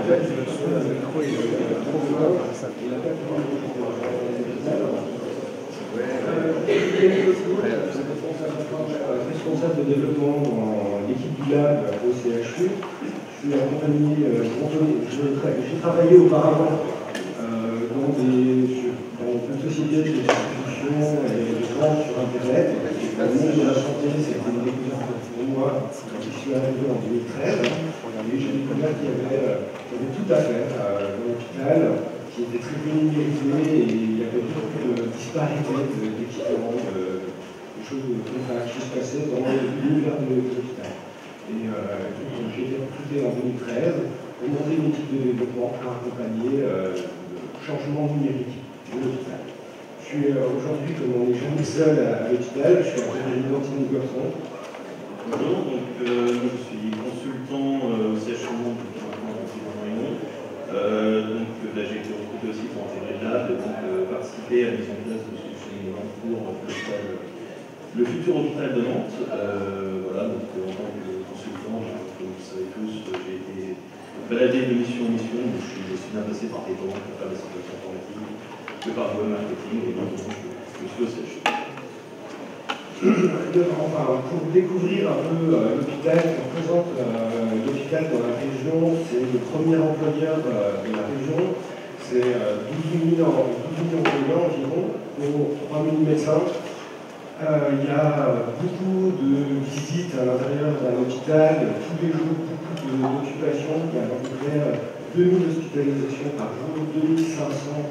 fait, le micro est trop fort. Responsable de développement dans l'équipe du lab au CHU. Je suis accompagné, j'ai travaillé auparavant dans une société de distribution et de vente sur Internet. Le monde de la santé, c'était une découverte pour moi quand je suis arrivé en 2013. Et j'ai découvert qu'il y avait tout à faire dans l'hôpital, qui était très bien numérisé et il y avait beaucoup de disparités d'équipements, de choses qui se passaient dans l'univers de l'hôpital. Et j'ai été recruté en 2013 pour monter une équipe de développement pour accompagner le changement numérique de l'hôpital. Je suis aujourd'hui, comme on n'est jamais seul à l'hôpital, je suis accompagné d'Anthony Gorson. Bonjour, donc je suis consultant au CHU depuis maintenant depuis un an et demi. Donc là j'ai été recruté aussi pour intégrer le lab et donc participer à la mise en place de ce que j'ai en cours le futur hôpital de Nantes. Voilà, donc en tant que consultant, comme vous le savez tous, j'ai été baladé de mission en mission, donc je suis bien passé par les banques, par les situations informatiques, que par le web marketing, et donc je suis au CHU. Enfin, pour découvrir un peu l'hôpital, on présente l'hôpital dans la région, c'est le premier employeur de la région, c'est 12 millions d'employés environ, pour 3 000 médecins. Il y a beaucoup de visites à l'intérieur d'un hôpital, tous les jours, beaucoup d'occupations, il y a à peu près 2000 hospitalisations par jour, 2500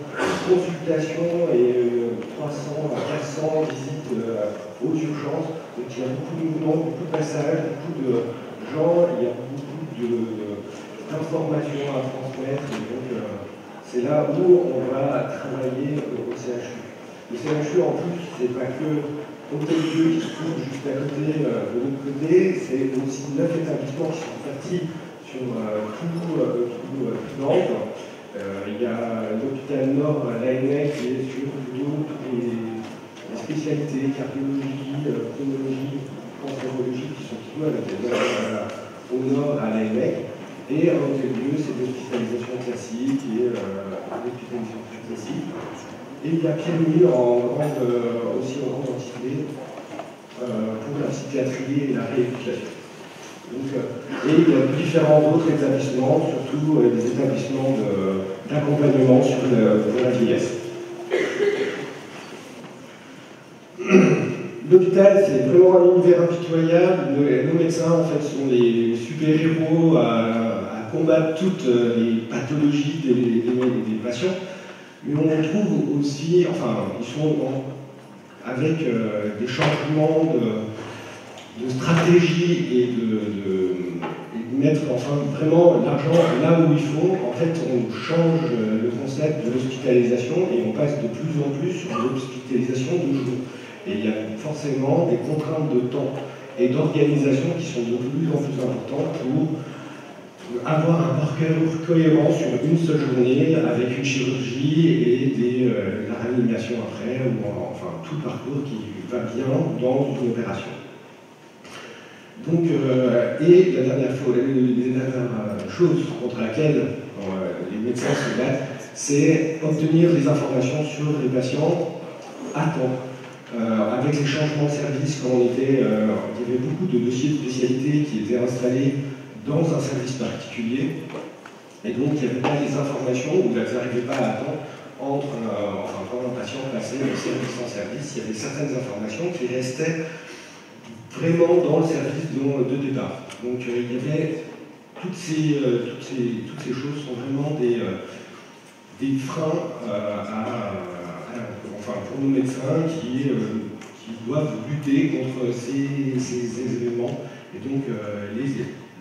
consultations et 300 à 400 visites aux urgences. Donc il y a beaucoup de mouvements, beaucoup de passages, beaucoup de gens, il y a beaucoup d'informations à transmettre. Et donc c'est là où on va travailler au CHU. Le CHU en plus, c'est pas que Hôtel Dieu qui se trouve juste à côté de l'autre côté, c'est aussi 9 établissements qui sont partis sur tout Nantes. Il y a l'hôpital Nord, l'ANF, qui est sur plutôt toutes les spécialités, cardiologie, pneumologie, cancérologie, qui sont plutôt au Nord à l'ANF. Et à Hôtel Dieu, c'est l'hospitalisation classique et l'hospitalisation classique. Et il y a Pierre-Louis aussi en grande entité pour la psychiatrie et la rééducation. Donc, et il y a différents autres établissements, surtout des établissements d'accompagnement pour la vieillesse. L'hôpital, c'est vraiment un univers impitoyable. Nos médecins, en fait, sont les super-héros à combattre toutes les pathologies des patients. Mais on trouve aussi, enfin, ils sont avec des changements de stratégie et de mettre enfin vraiment l'argent là où il faut. En fait, on change le concept de l'hospitalisation et on passe de plus en plus sur l'hospitalisation de jour. Et il y a forcément des contraintes de temps et d'organisation qui sont de plus en plus importantes pour avoir un parcours cohérent sur une seule journée avec une chirurgie et la réanimation après, ou enfin tout le parcours qui va bien dans une opération. Donc, et la dernière chose contre laquelle les médecins se battent, c'est obtenir des informations sur les patients à temps. Avec les changements de service, quand il y avait beaucoup de dossiers de spécialité qui étaient installés dans un service particulier, et donc il n'y avait pas les informations, ou elles n'arrivaient pas à temps quand un patient passait de service en service, il y avait certaines informations qui restaient vraiment dans le service de départ. Donc il y avait toutes ces choses sont vraiment des freins pour nos médecins qui doivent lutter contre ces événements. Et donc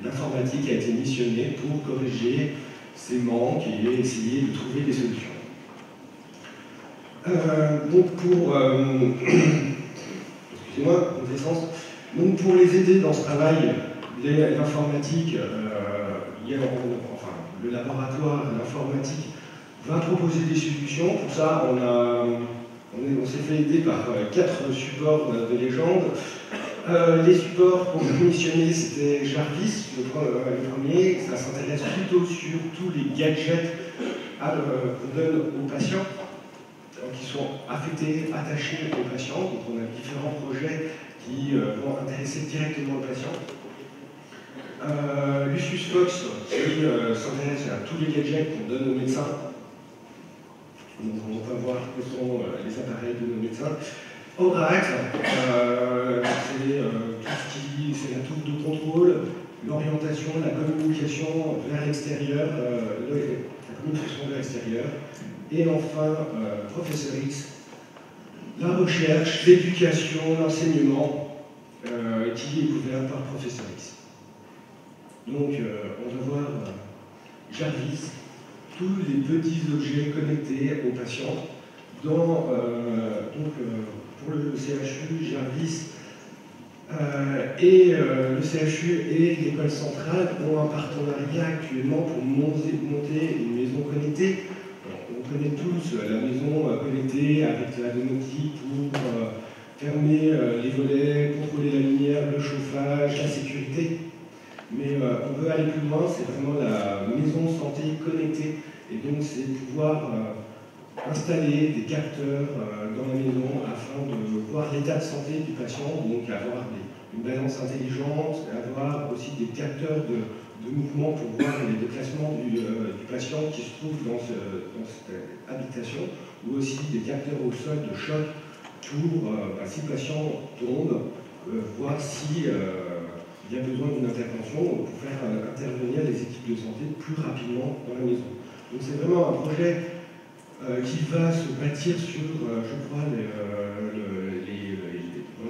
l'informatique a été missionnée pour corriger ces manques et essayer de trouver des solutions. Excusez-moi, donc pour les aider dans ce travail, l'informatique, le laboratoire de l'informatique va proposer des solutions. Pour ça, on s'est fait aider par 4 supports de légende. Les supports qu'on commissionnait, c'était Jarvis, le premier. Ça s'intéresse plutôt sur tous les gadgets qu'on donne aux patients, qui sont affectés, attachés aux patients. Donc on a différents projets qui vont intéresser directement le patient. Lucius Fox, qui s'intéresse à tous les gadgets qu'on donne aux médecins. Donc on va voir quels sont les appareils de nos médecins. Oracle, c'est la tour de contrôle, l'orientation, la communication vers l'extérieur, la communication vers l'extérieur. Et enfin, Professeur X, la recherche, l'éducation, l'enseignement, qui est couvert par Professeur X. Donc, on va voir Jarvis, tous les petits objets connectés aux patients. Pour le CHU, Jarvis et le CHU et l'école centrale ont un partenariat actuellement pour monter une maison connectée. On connaît tous la maison connectée avec la domotique pour fermer les volets, contrôler la lumière, le chauffage, la sécurité. Mais on veut aller plus loin, c'est vraiment la maison santé connectée. Et donc c'est pouvoir installer des capteurs dans la maison afin de voir l'état de santé du patient, donc avoir une balance intelligente, avoir aussi des capteurs de mouvement pour voir les déplacements du patient qui se trouve dans cette habitation, ou aussi des capteurs au sol de choc pour, si le patient tombe, voir si il y a besoin d'une intervention pour faire intervenir les équipes de santé plus rapidement dans la maison. Donc c'est vraiment un projet qui va se bâtir sur, je crois, dans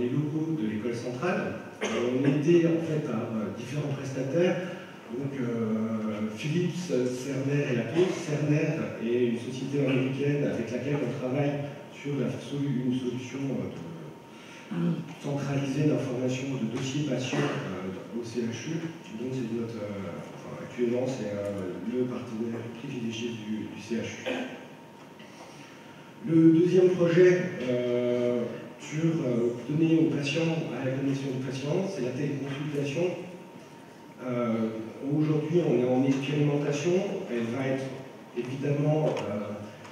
les locaux de l'école centrale. On est aidé en fait par différents prestataires. Donc Philips, Cerner et la pause. Cerner est une société américaine avec laquelle on travaille sur une solution centralisée d'information de dossiers patients au CHU. Donc c'est actuellement c'est le partenaire privilégié du CHU. Le deuxième projet donner aux patients, à la connexion du patient, c'est la téléconsultation. Aujourd'hui, on est en expérimentation. Elle va être, évidemment,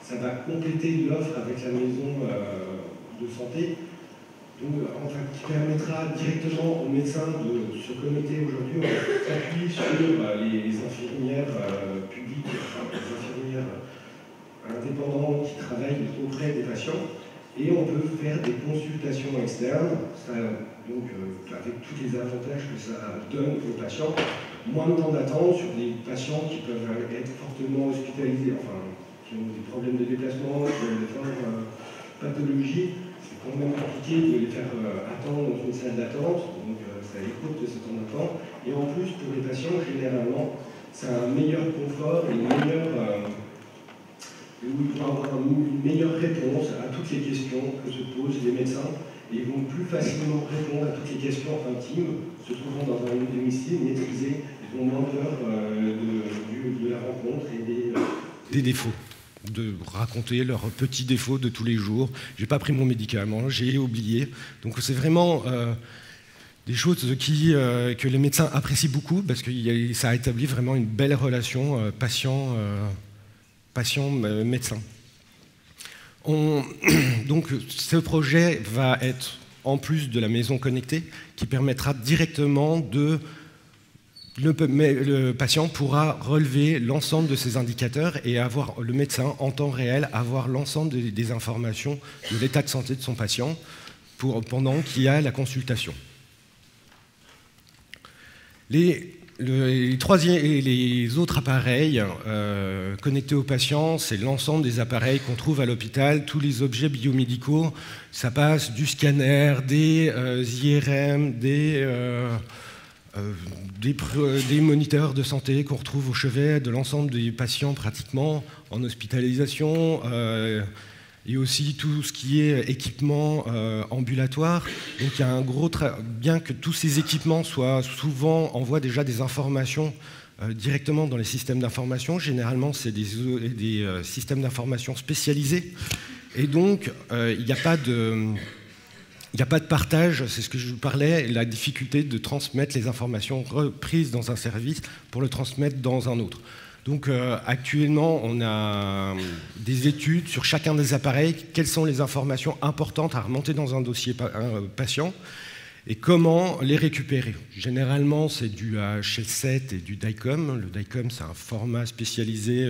ça va compléter l'offre avec la maison de santé, donc, enfin, qui permettra directement aux médecins de se connecter. Aujourd'hui, on s'appuie sur les infirmières publiques, enfin, les infirmières indépendants qui travaillent auprès des patients, et on peut faire des consultations externes, donc avec tous les avantages que ça donne aux patients. Moins de temps d'attente sur des patients qui peuvent être fortement hospitalisés, enfin, qui ont des problèmes de déplacement, qui ont des formes pathologies. C'est quand même compliqué de les faire attendre dans une salle d'attente, donc ça écoute de ce temps d'attente. Et en plus, pour les patients, généralement, c'est un meilleur confort et où ils vont avoir une meilleure réponse à toutes les questions que se posent les médecins, et ils vont plus facilement répondre à toutes les questions intimes, se trouvant dans un domicile maîtrisé. Ils ont moins peur de la rencontre et des défauts, de raconter leurs petits défauts de tous les jours. J'ai pas pris mon médicament, j'ai oublié. Donc c'est vraiment des choses que les médecins apprécient beaucoup, parce que ça a établi vraiment une belle relation patient-médecin. Donc ce projet va être, en plus de la maison connectée, qui permettra directement le patient pourra relever l'ensemble de ses indicateurs et avoir le médecin en temps réel, avoir l'ensemble des informations de l'état de santé de son patient pendant qu'il y a la consultation. Les autres appareils connectés aux patients, c'est l'ensemble des appareils qu'on trouve à l'hôpital, tous les objets biomédicaux. Ça passe du scanner, des IRM, des moniteurs de santé qu'on retrouve au chevet de l'ensemble des patients pratiquement en hospitalisation, et aussi tout ce qui est équipement ambulatoire. Donc il y a un gros bien que tous ces équipements envoient déjà des informations directement dans les systèmes d'information. Généralement, c'est des systèmes d'information spécialisés. Et donc, il n'y a pas il n'y a pas de partage, c'est ce que je vous parlais, la difficulté de transmettre les informations reprises dans un service pour le transmettre dans un autre. Donc actuellement, on a des études sur chacun des appareils, quelles sont les informations importantes à remonter dans un dossier patient et comment les récupérer. Généralement, c'est du HL7 et du DICOM. Le DICOM, c'est un format spécialisé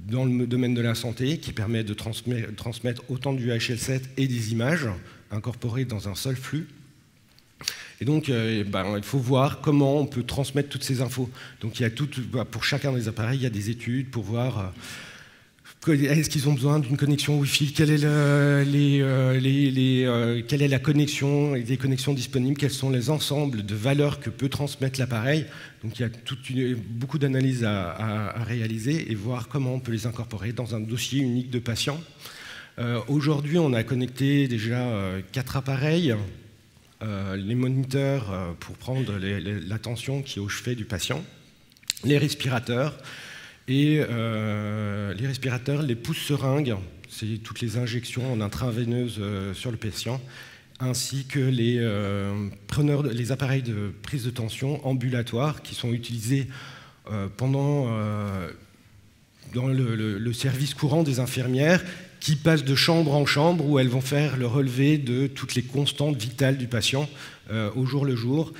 dans le domaine de la santé qui permet de transmettre autant du HL7 et des images incorporées dans un seul flux. Et donc, il faut voir comment on peut transmettre toutes ces infos. Donc, il y a pour chacun des appareils, il y a des études pour voir est-ce qu'ils ont besoin d'une connexion Wi-Fi, quelle est la connexion et les connexions disponibles, quels sont les ensembles de valeurs que peut transmettre l'appareil. Donc, il y a beaucoup d'analyses à réaliser et voir comment on peut les incorporer dans un dossier unique de patient. Aujourd'hui, on a connecté déjà 4 appareils. Les moniteurs pour prendre la tension qui est au chevet du patient, les respirateurs, et les pousse-seringues, c'est toutes les injections en intraveineuse sur le patient, ainsi que les appareils de prise de tension ambulatoires qui sont utilisés dans le service courant des infirmières, qui passent de chambre en chambre où elles vont faire le relevé de toutes les constantes vitales du patient au jour le jour.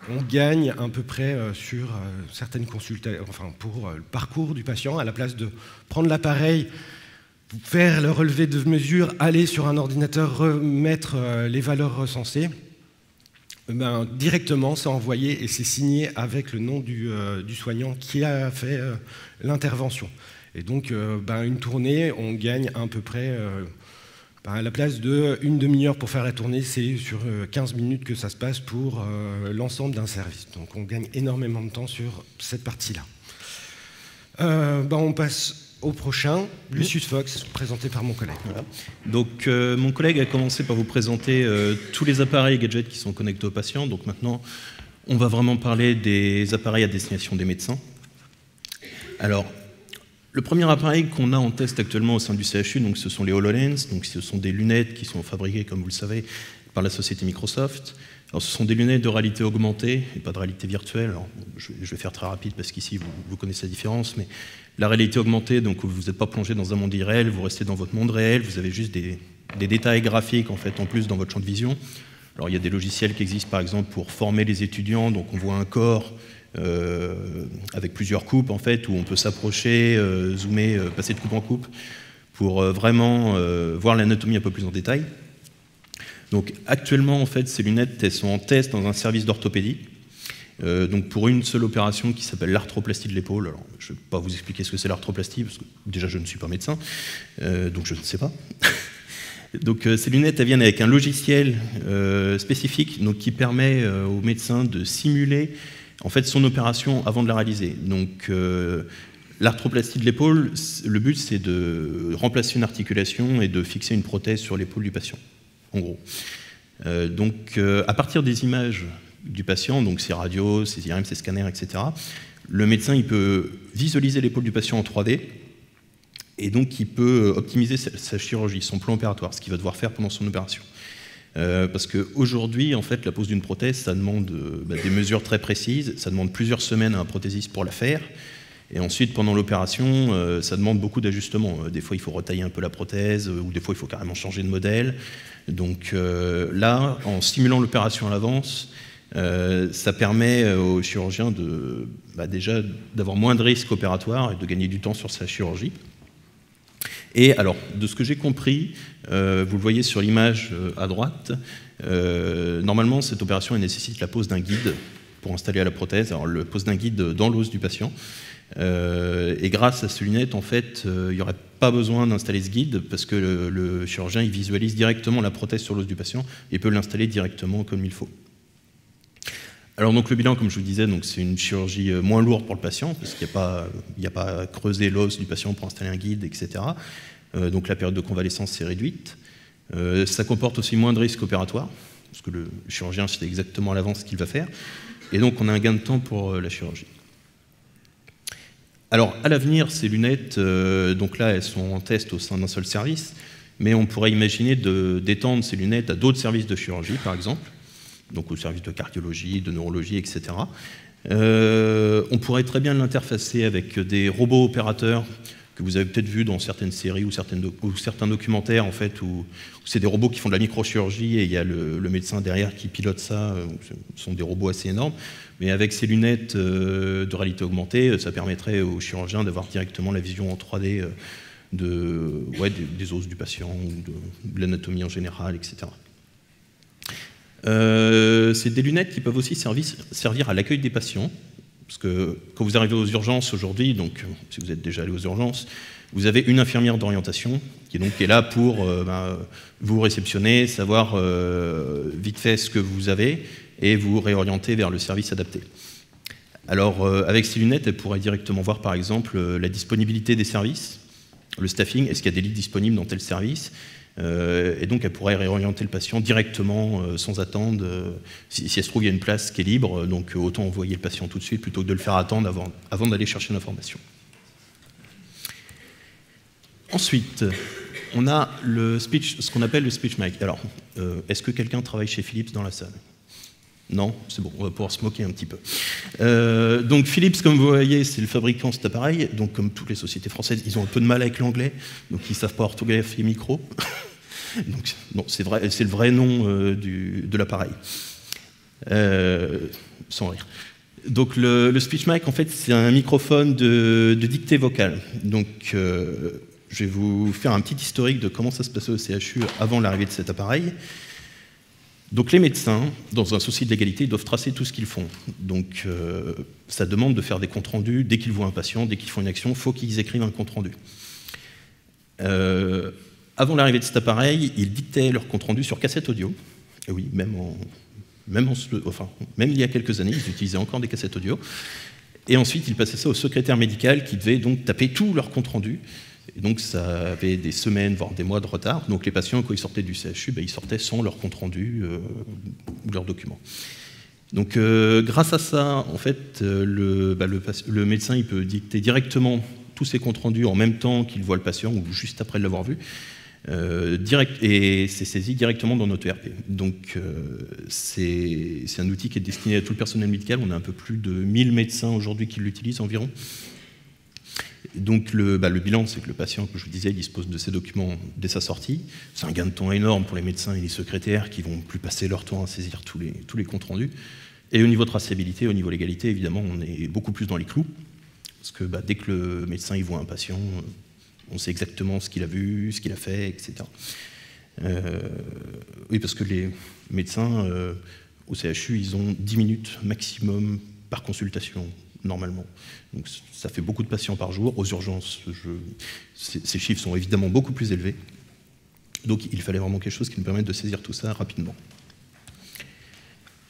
On gagne à peu près sur certaines consultations, pour le parcours du patient, à la place de prendre l'appareil, faire le relevé de mesure, aller sur un ordinateur, remettre les valeurs recensées. Directement, c'est envoyé et c'est signé avec le nom du soignant qui a fait l'intervention. Et donc, une tournée, on gagne à peu près, à la place d'une demi-heure pour faire la tournée, c'est sur 15 minutes que ça se passe pour l'ensemble d'un service. Donc, on gagne énormément de temps sur cette partie-là. On passe au prochain, Lucius Fox, présenté par mon collègue. Voilà. Donc, mon collègue a commencé par vous présenter tous les appareils et gadgets qui sont connectés aux patients. Donc maintenant, on va vraiment parler des appareils à destination des médecins. Alors, le premier appareil qu'on a en test actuellement au sein du CHU, donc ce sont les HoloLens. Donc, ce sont des lunettes qui sont fabriquées, comme vous le savez, par la société Microsoft. Alors, ce sont des lunettes de réalité augmentée et pas de réalité virtuelle. Alors, je vais faire très rapide parce qu'ici, vous connaissez la différence. Mais la réalité augmentée, donc vous n'êtes pas plongé dans un monde irréel, vous restez dans votre monde réel, vous avez juste des détails graphiques en fait en plus dans votre champ de vision. Alors, il y a des logiciels qui existent, par exemple, pour former les étudiants. Donc, on voit un corps avec plusieurs coupes, en fait, où on peut s'approcher, zoomer, passer de coupe en coupe, pour vraiment voir l'anatomie un peu plus en détail. Donc, actuellement, en fait, ces lunettes, elles sont en test dans un service d'orthopédie. Donc, pour une seule opération qui s'appelle l'arthroplastie de l'épaule. Alors, je ne vais pas vous expliquer ce que c'est l'arthroplastie, parce que déjà, je ne suis pas médecin, donc je ne sais pas. Donc, ces lunettes, elles viennent avec un logiciel spécifique donc, qui permet aux médecins de simuler en fait, son opération avant de la réaliser. Donc, l'arthroplastie de l'épaule, le but, c'est de remplacer une articulation et de fixer une prothèse sur l'épaule du patient, en gros. Donc, à partir des images du patient, donc ses radios, ses IRM, ses scanners, etc., le médecin il peut visualiser l'épaule du patient en 3D et donc il peut optimiser sa chirurgie, son plan opératoire, ce qu'il va devoir faire pendant son opération. Parce qu'aujourd'hui, en fait, la pose d'une prothèse, ça demande des mesures très précises, ça demande plusieurs semaines à un prothésiste pour la faire, et ensuite, pendant l'opération, ça demande beaucoup d'ajustements. Des fois, il faut retailler un peu la prothèse, ou des fois, il faut carrément changer de modèle. Donc là, en simulant l'opération à l'avance, ça permet aux chirurgiens déjà d'avoir moins de risques opératoires et de gagner du temps sur sa chirurgie. Et alors, de ce que j'ai compris, vous le voyez sur l'image à droite, normalement, cette opération elle nécessite la pose d'un guide pour installer à la prothèse. Alors, le pose d'un guide dans l'os du patient. Et grâce à ces lunettes, en fait, il n'y aurait pas besoin d'installer ce guide parce que le chirurgien il visualise directement la prothèse sur l'os du patient et peut l'installer directement comme il faut. Alors donc le bilan, comme je vous disais, c'est une chirurgie moins lourde pour le patient parce qu'il n'y a pas à creuser l'os du patient pour installer un guide, etc. Donc la période de convalescence s'est réduite. Ça comporte aussi moins de risques opératoires parce que le chirurgien sait exactement à l'avance ce qu'il va faire. Et donc on a un gain de temps pour la chirurgie. Alors à l'avenir, ces lunettes, donc là elles sont en test au sein d'un seul service. mais on pourrait imaginer d'étendre ces lunettes à d'autres services de chirurgie, par exemple, donc aux services de cardiologie, de neurologie, etc. On pourrait très bien l'interfacer avec des robots opérateurs que vous avez peut-être vu dans certaines séries ou certains documentaires, en fait, où c'est des robots qui font de la microchirurgie et il y a le médecin derrière qui pilote ça. Ce sont des robots assez énormes. Mais avec ces lunettes de réalité augmentée, ça permettrait aux chirurgiens d'avoir directement la vision en 3D des os du patient ou de l'anatomie en général, etc. C'est des lunettes qui peuvent aussi servir à l'accueil des patients. Parce que quand vous arrivez aux urgences aujourd'hui, donc si vous êtes déjà allé aux urgences, vous avez une infirmière d'orientation qui est là pour vous réceptionner, savoir vite fait ce que vous avez et vous réorienter vers le service adapté. Alors avec ces lunettes, elle pourrait directement voir par exemple la disponibilité des services, le staffing, est-ce qu'il y a des lits disponibles dans tel service, et donc elle pourrait réorienter le patient directement sans attendre. Si elle se trouve il y a une place qui est libre, donc autant envoyer le patient tout de suite plutôt que de le faire attendre avant d'aller chercher l'information. Ensuite, on a ce qu'on appelle le speech mic. Alors, est-ce que quelqu'un travaille chez Philips dans la salle? Non, c'est bon, on va pouvoir se moquer un petit peu. Donc Philips, comme vous voyez, c'est le fabricant de cet appareil. Donc comme toutes les sociétés françaises, ils ont un peu de mal avec l'anglais, donc ils ne savent pas orthographier micro. Donc, non, c'est le vrai nom de l'appareil. Sans rire. Donc le speech mic, en fait, c'est un microphone de dictée vocale. Donc je vais vous faire un petit historique de comment ça se passait au CHU avant l'arrivée de cet appareil. Donc les médecins, dans un souci d'égalité, doivent tracer tout ce qu'ils font. Donc ça demande de faire des comptes rendus. Dès qu'ils voient un patient, dès qu'ils font une action, il faut qu'ils écrivent un compte rendu. Avant l'arrivée de cet appareil, ils dictaient leur compte rendu sur cassette audio. Et oui, même il y a quelques années, ils utilisaient encore des cassettes audio. Et ensuite, ils passaient ça au secrétaire médical qui devait donc taper tout leur compte rendu. Et donc ça avait des semaines, voire des mois de retard. Donc les patients, quand ils sortaient du CHU, ils sortaient sans leur compte rendu ou leurs documents. Donc grâce à ça, en fait, le médecin il peut dicter directement tous ses comptes rendus en même temps qu'il voit le patient ou juste après l'avoir vu. Et c'est saisi directement dans notre ERP. Donc c'est un outil qui est destiné à tout le personnel médical. On a un peu plus de 1000 médecins aujourd'hui qui l'utilisent environ. Donc le bilan, c'est que le patient, comme je vous disais, il dispose de ses documents dès sa sortie. C'est un gain de temps énorme pour les médecins et les secrétaires qui vont plus passer leur temps à saisir tous les comptes rendus. Et au niveau traçabilité, au niveau légalité, évidemment, on est beaucoup plus dans les clous. Parce que dès que le médecin il voit un patient, on sait exactement ce qu'il a vu, ce qu'il a fait, etc. Oui, parce que les médecins au CHU, ils ont 10 minutes maximum par consultation, normalement. Donc ça fait beaucoup de patients par jour. Aux urgences, ces chiffres sont évidemment beaucoup plus élevés. Donc il fallait vraiment quelque chose qui nous permette de saisir tout ça rapidement.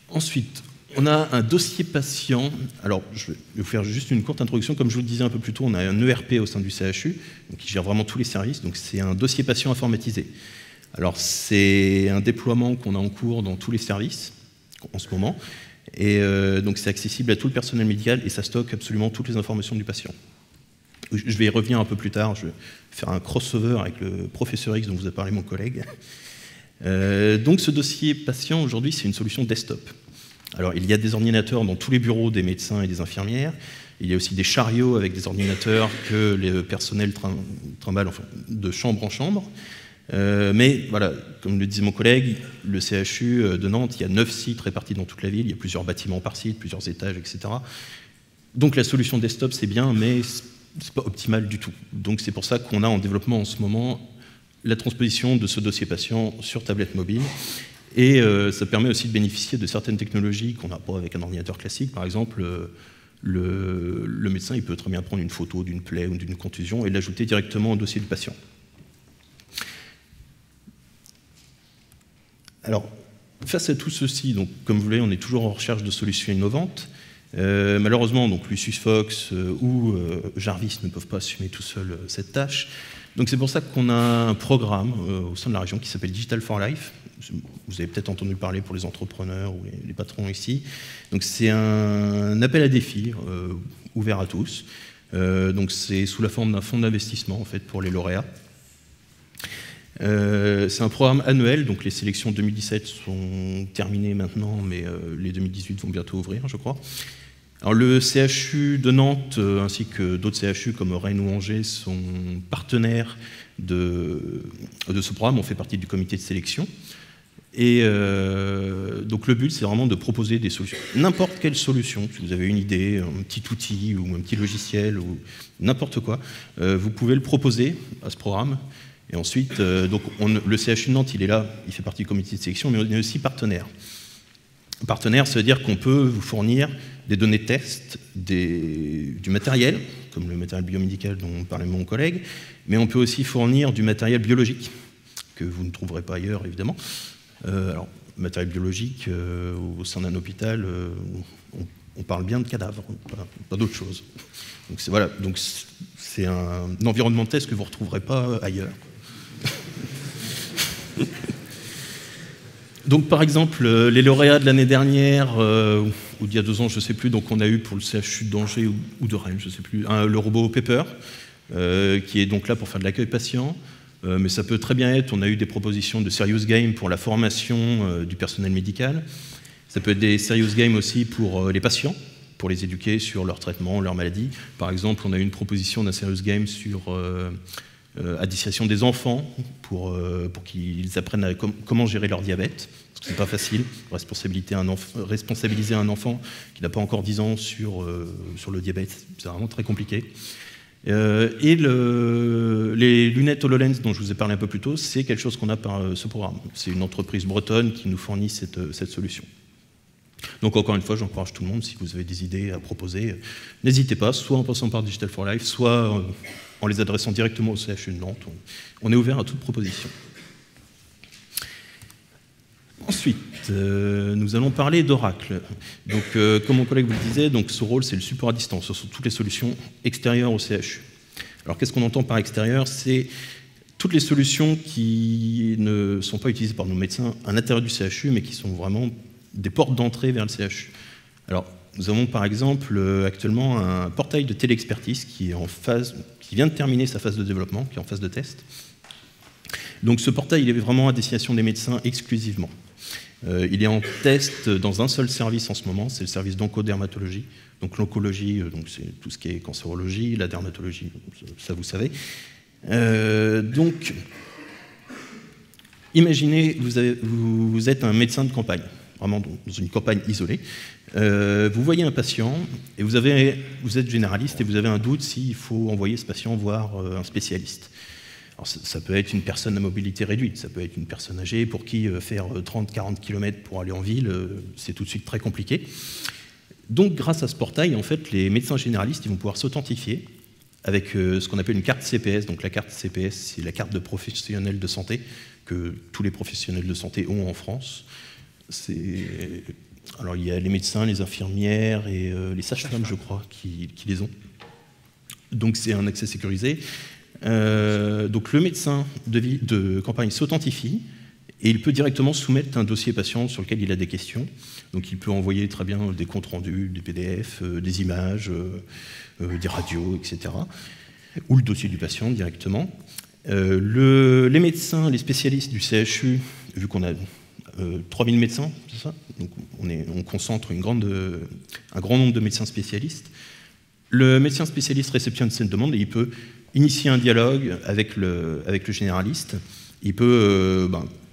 Ensuite, on a un dossier patient. Alors, je vais vous faire juste une courte introduction. Comme je vous le disais un peu plus tôt, on a un ERP au sein du CHU, donc qui gère vraiment tous les services. Donc c'est un dossier patient informatisé. Alors c'est un déploiement qu'on a en cours dans tous les services en ce moment. Et donc c'est accessible à tout le personnel médical et ça stocke absolument toutes les informations du patient. Je vais y revenir un peu plus tard, je vais faire un crossover avec le professeur X dont vous a parlé mon collègue. Donc ce dossier patient aujourd'hui c'est une solution desktop. Alors il y a des ordinateurs dans tous les bureaux des médecins et des infirmières, il y a aussi des chariots avec des ordinateurs que le personnel trimballe de chambre en chambre. Mais voilà, comme le disait mon collègue, le CHU de Nantes, il y a 9 sites répartis dans toute la ville, il y a plusieurs bâtiments par site, plusieurs étages, etc. Donc la solution desktop, c'est bien, mais c'est pas optimal du tout. Donc c'est pour ça qu'on a en développement en ce moment la transposition de ce dossier patient sur tablette mobile. Et ça permet aussi de bénéficier de certaines technologies qu'on n'a pas avec un ordinateur classique. Par exemple, le médecin il peut très bien prendre une photo d'une plaie ou d'une contusion et l'ajouter directement au dossier du patient. Alors, face à tout ceci, donc, comme vous voyez, on est toujours en recherche de solutions innovantes. Malheureusement, donc, Lucius Fox ou Jarvis ne peuvent pas assumer tout seuls cette tâche. Donc c'est pour ça qu'on a un programme au sein de la région qui s'appelle Digital for Life. Vous avez peut-être entendu parler pour les entrepreneurs ou les patrons ici. Donc c'est un appel à défi ouvert à tous. Donc c'est sous la forme d'un fonds d'investissement en fait pour les lauréats. C'est un programme annuel, donc les sélections 2017 sont terminées maintenant, mais les 2018 vont bientôt ouvrir, je crois. Alors, le CHU de Nantes, ainsi que d'autres CHU comme Rennes ou Angers, sont partenaires de ce programme, on fait partie du comité de sélection. Et donc le but, c'est vraiment de proposer des solutions. N'importe quelle solution, si vous avez une idée, un petit outil ou un petit logiciel ou n'importe quoi, vous pouvez le proposer à ce programme. Et ensuite, donc le CHU de Nantes, il est là, il fait partie du comité de sélection, mais on est aussi partenaire. Partenaire, ça veut dire qu'on peut vous fournir des données de test, du matériel, comme le matériel biomédical dont parlait mon collègue, mais on peut aussi fournir du matériel biologique, que vous ne trouverez pas ailleurs, évidemment. Alors, matériel biologique, au sein d'un hôpital, on parle bien de cadavres, pas d'autre chose. Donc voilà, donc c'est un environnement de test que vous ne retrouverez pas ailleurs. Donc par exemple, les lauréats de l'année dernière, ou d'il y a 2 ans, je ne sais plus, donc on a eu pour le CHU d'Angers ou de Rennes, je ne sais plus, le robot Pepper, qui est donc là pour faire de l'accueil patient. Mais ça peut très bien être, on a eu des propositions de Serious Game pour la formation du personnel médical. Ça peut être des Serious Game aussi pour les patients, pour les éduquer sur leur traitement, leur maladie. Par exemple, on a eu une proposition d'un Serious Game sur à destination des enfants pour qu'ils apprennent comment gérer leur diabète. Parce que c'est pas facile, responsabiliser un enfant qui n'a pas encore 10 ans sur le diabète, c'est vraiment très compliqué. Et les lunettes HoloLens dont je vous ai parlé un peu plus tôt, c'est quelque chose qu'on a par ce programme. C'est une entreprise bretonne qui nous fournit cette solution. Donc encore une fois, j'encourage tout le monde, si vous avez des idées à proposer, n'hésitez pas, soit en passant par Digital for Life, soit en les adressant directement au CHU de Nantes. On est ouvert à toute proposition. Ensuite, nous allons parler d'Oracle. Donc, comme mon collègue vous le disait, donc, ce rôle, c'est le support à distance. Ce sont toutes les solutions extérieures au CHU. Alors, qu'est-ce qu'on entend par extérieur? C'est toutes les solutions qui ne sont pas utilisées par nos médecins à l'intérieur du CHU, mais qui sont vraiment des portes d'entrée vers le CHU. Alors, nous avons par exemple actuellement un portail de téléexpertise qui vient de terminer sa phase de développement, qui est en phase de test. Donc, ce portail, il est vraiment à destination des médecins exclusivement. Il est en test dans un seul service en ce moment, c'est le service d'oncodermatologie. Donc l'oncologie, c'est tout ce qui est cancérologie, la dermatologie, ça vous savez. Donc, imaginez, vous êtes un médecin de campagne, vraiment dans une campagne isolée. Vous voyez un patient et vous êtes généraliste et vous avez un doute s'il faut envoyer ce patient voir un spécialiste. Alors, ça peut être une personne à mobilité réduite, ça peut être une personne âgée pour qui faire 30-40 km pour aller en ville, c'est tout de suite très compliqué. Donc, grâce à ce portail, en fait, les médecins généralistes ils vont pouvoir s'authentifier avec ce qu'on appelle une carte CPS. Donc, la carte CPS, c'est la carte de professionnel de santé que tous les professionnels de santé ont en France. Alors, il y a les médecins, les infirmières et les sages-femmes, je crois, qui les ont. Donc, c'est un accès sécurisé. Donc le médecin de campagne s'authentifie et il peut directement soumettre un dossier patient sur lequel il a des questions. Donc il peut envoyer très bien des comptes rendus, des PDF, des images, des radios, etc. Ou le dossier du patient directement. Les médecins, les spécialistes du CHU, vu qu'on a 3000 médecins, c'est ça? Donc on concentre un grand nombre de médecins spécialistes. Le médecin spécialiste réceptionne cette demande et il peut initier un dialogue avec le généraliste. Il peut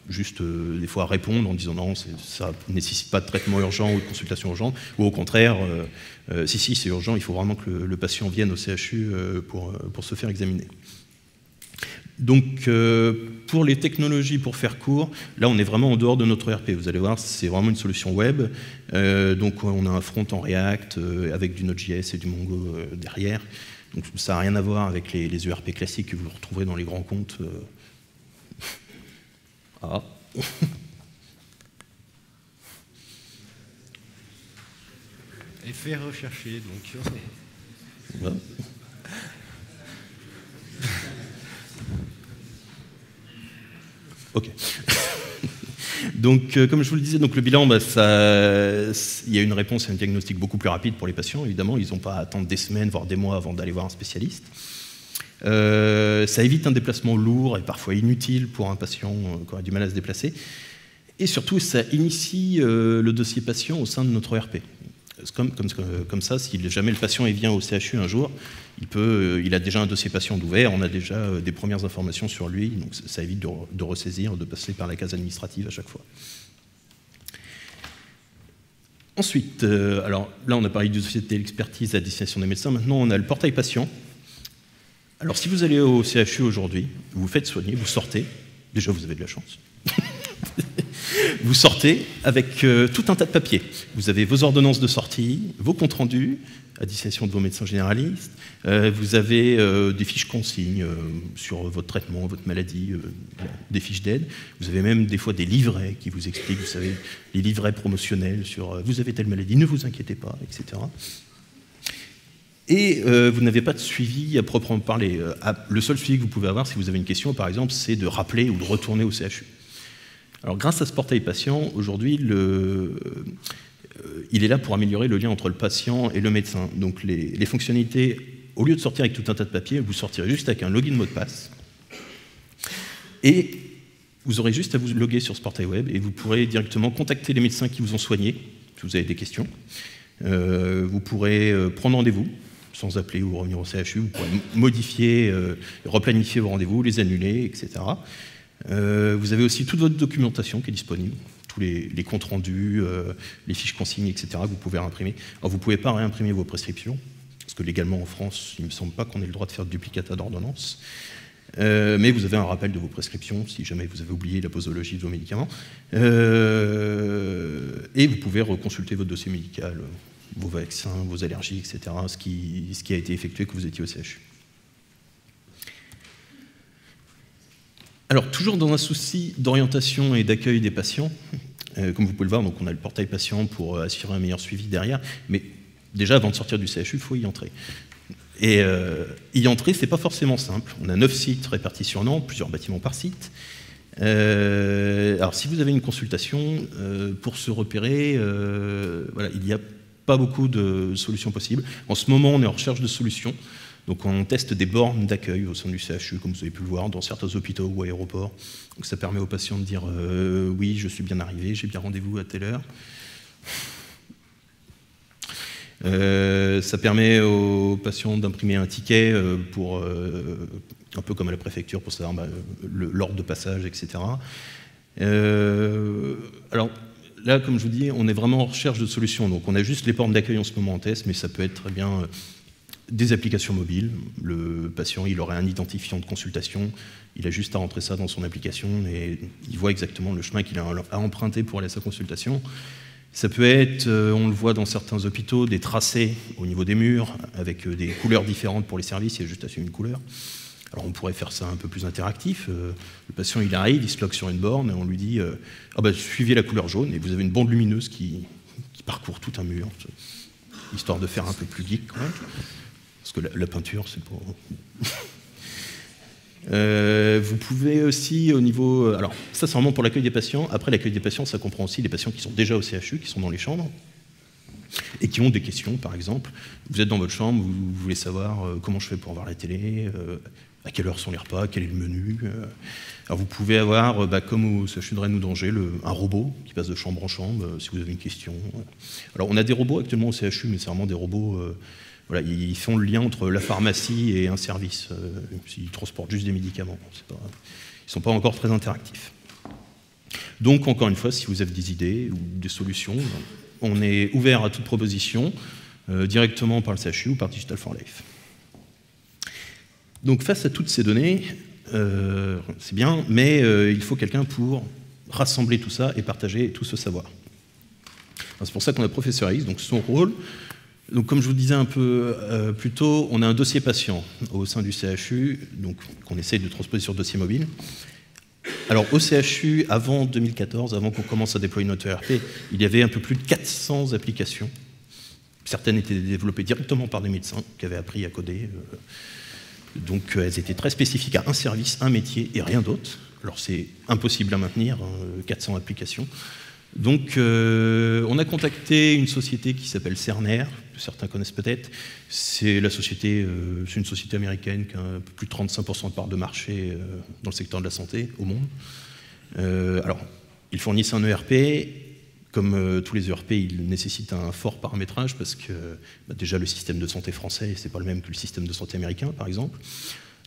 juste des fois répondre en disant non, ça ne nécessite pas de traitement urgent ou de consultation urgente, ou au contraire, si c'est urgent, il faut vraiment que le patient vienne au CHU pour se faire examiner. Donc pour les technologies, pour faire court, là on est vraiment en dehors de notre ERP. Vous allez voir, c'est vraiment une solution web. Donc on a un front en React avec du Node.js et du Mongo derrière. Donc ça n'a rien à voir avec les ERP classiques que vous retrouverez dans les grands comptes. Ah. Et faire rechercher, donc. Voilà. Ok. Donc, comme je vous le disais, donc le bilan, il y a une réponse et un diagnostic beaucoup plus rapide pour les patients. Évidemment, ils n'ont pas à attendre des semaines, voire des mois avant d'aller voir un spécialiste. Ça évite un déplacement lourd et parfois inutile pour un patient qui aurait du mal à se déplacer. Et surtout, ça initie le dossier patient au sein de notre ERP. Comme ça, si jamais le patient vient au CHU un jour, il a déjà un dossier patient d'ouvert, on a déjà des premières informations sur lui, donc ça évite de ressaisir, de passer par la case administrative à chaque fois. Ensuite, alors là on a parlé du dossier de l'expertise à destination des médecins, maintenant on a le portail patient. Alors si vous allez au CHU aujourd'hui, vous vous faites soigner, vous sortez, déjà vous avez de la chance. Vous sortez avec tout un tas de papiers. Vous avez vos ordonnances de sortie, vos comptes rendus, à destination de vos médecins généralistes. Vous avez des fiches consignes sur votre traitement, votre maladie, des fiches d'aide. Vous avez même des fois des livrets qui vous expliquent, vous savez, les livrets promotionnels sur vous avez telle maladie, ne vous inquiétez pas, etc. Et vous n'avez pas de suivi à proprement parler. Le seul suivi que vous pouvez avoir si vous avez une question, par exemple, c'est de rappeler ou de retourner au CHU. Alors, grâce à ce portail patient, aujourd'hui, il est là pour améliorer le lien entre le patient et le médecin. Donc, les fonctionnalités, au lieu de sortir avec tout un tas de papiers, vous sortirez juste avec un login mot de passe. Et vous aurez juste à vous loguer sur ce portail web et vous pourrez directement contacter les médecins qui vous ont soigné, si vous avez des questions. Vous pourrez prendre rendez-vous sans appeler ou revenir au CHU. Vous pourrez modifier, replanifier vos rendez-vous, les annuler, etc. Vous avez aussi toute votre documentation qui est disponible, tous les comptes rendus, les fiches consignes, etc. que vous pouvez réimprimer. Alors vous ne pouvez pas réimprimer vos prescriptions, parce que légalement en France, il ne me semble pas qu'on ait le droit de faire de duplicata d'ordonnance. Mais vous avez un rappel de vos prescriptions, si jamais vous avez oublié la posologie de vos médicaments. Et vous pouvez reconsulter votre dossier médical, vos vaccins, vos allergies, etc., ce qui a été effectué quand vous étiez au CHU. Alors, toujours dans un souci d'orientation et d'accueil des patients, comme vous pouvez le voir, donc on a le portail patient pour assurer un meilleur suivi derrière, mais déjà, avant de sortir du CHU, il faut y entrer. Et y entrer, c'est pas forcément simple. On a 9 sites répartis sur Nantes, plusieurs bâtiments par site. Alors, si vous avez une consultation, pour se repérer, voilà, il n'y a pas beaucoup de solutions possibles. En ce moment, on est en recherche de solutions. Donc on teste des bornes d'accueil au sein du CHU, comme vous avez pu le voir, dans certains hôpitaux ou aéroports. Donc ça permet aux patients de dire oui, je suis bien arrivé, j'ai bien rendez-vous à telle heure. Ça permet aux patients d'imprimer un ticket pour, un peu comme à la préfecture, pour savoir l'ordre de passage, etc. Alors là, comme je vous dis, on est vraiment en recherche de solutions. Donc on a juste les bornes d'accueil en ce moment en test, mais ça peut être très bien des applications mobiles. Le patient, il aurait un identifiant de consultation, il a juste à rentrer ça dans son application et il voit exactement le chemin qu'il a à emprunter pour aller à sa consultation. Ça peut être, on le voit dans certains hôpitaux, des tracés au niveau des murs avec des couleurs différentes pour les services, il y a juste à suivre une couleur. Alors on pourrait faire ça un peu plus interactif. Le patient, il arrive, il se logue sur une borne et on lui dit ah bah, suivez la couleur jaune et vous avez une bande lumineuse qui parcourt tout un mur, histoire de faire un peu plus geek quand même. Parce que la peinture, c'est pas... vous pouvez aussi au niveau... Alors ça c'est vraiment pour l'accueil des patients. Après l'accueil des patients, ça comprend aussi les patients qui sont déjà au CHU, qui sont dans les chambres, et qui ont des questions par exemple. Vous êtes dans votre chambre, vous voulez savoir comment je fais pour voir la télé, à quelle heure sont les repas, quel est le menu. Alors vous pouvez avoir, comme au CHU de Rennes ou d'Angers, un robot qui passe de chambre en chambre si vous avez une question. Alors on a des robots actuellement au CHU, mais c'est vraiment des robots... Voilà, ils font le lien entre la pharmacie et un service. Ils transportent juste des médicaments. Ils ne sont pas encore très interactifs. Donc, encore une fois, si vous avez des idées ou des solutions, on est ouvert à toute proposition, directement par le CHU ou par Digital for Life. Donc, face à toutes ces données, c'est bien, mais il faut quelqu'un pour rassembler tout ça et partager tout ce savoir. C'est pour ça qu'on a Professeur X, donc son rôle... Donc, comme je vous disais un peu plus tôt, on a un dossier patient au sein du CHU, donc qu'on essaye de transposer sur dossier mobile. Alors, au CHU, avant 2014, avant qu'on commence à déployer notre ERP, il y avait un peu plus de 400 applications. Certaines étaient développées directement par des médecins qui avaient appris à coder. Donc, elles étaient très spécifiques à un service, un métier et rien d'autre. Alors, c'est impossible à maintenir, 400 applications. Donc, on a contacté une société qui s'appelle Cerner, que certains connaissent peut-être. C'est une société américaine qui a un peu plus de 35% de part de marché dans le secteur de la santé au monde. Alors, ils fournissent un ERP. Comme tous les ERP, ils nécessitent un fort paramétrage parce que déjà le système de santé français, c'est pas le même que le système de santé américain, par exemple.